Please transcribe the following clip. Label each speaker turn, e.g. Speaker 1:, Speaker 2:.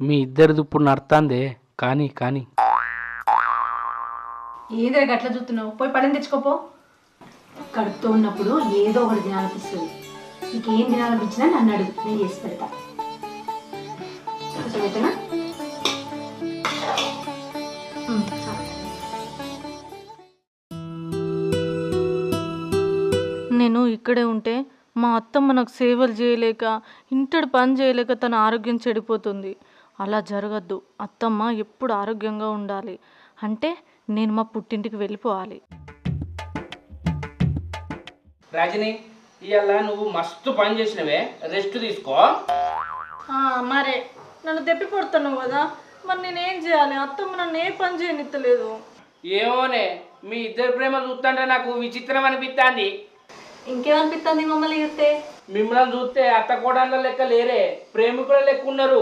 Speaker 1: మీ ఇద్దరిది ఇప్పుడు నడుతాందే కానీ కానీ
Speaker 2: ఏదో గట్ల చూస్తున్నావు, పోయి పని తెచ్చుకోపో. కడుపుతో ఉన్నప్పుడు ఏదో ఒకటి తినాలనిపిస్తుంది. నీకేం తినాలనిపించినా నన్ను అడుగు, నేను చేసి పెడతా. కొంచెం పెట్టనా?
Speaker 3: నేను ఇక్కడే ఉంటే మా అత్తమ్మ నాకు సేవలు చేయలేక ఇంటడి పని చేయలేక తన ఆరోగ్యం చెడిపోతుంది. అలా జరగద్దు. అత్తమ్మ ఎప్పుడు ఆరోగ్యంగా ఉండాలి అంటే నేను మా పుట్టింటికి వెళ్ళిపోవాలి.
Speaker 1: రాజని ఇవాళ నువ్వు మస్తు పని చేసినవే, రెస్ట్ తీసుకో.
Speaker 3: మరే నన్ను దెప్పి కొడుతున్నావు కదా, మరి నేనేం చేయాలి? అత్తమ్మ నన్ను ఏ పని చేయనిత్తలేదు.
Speaker 1: ఏమోనే, మీ ఇద్దరి ప్రేమ చూస్తుంటే నాకు విచిత్రం అనిపిస్తుంది.
Speaker 3: ఇంకేమనిపిస్తుంది మమ్మల్ని చూస్తే?
Speaker 1: మిమ్మల్ని చూస్తే అత్త కోడళ్ళ లెక్క లేరే, ప్రేమికుల లెక్క ఉన్నారు.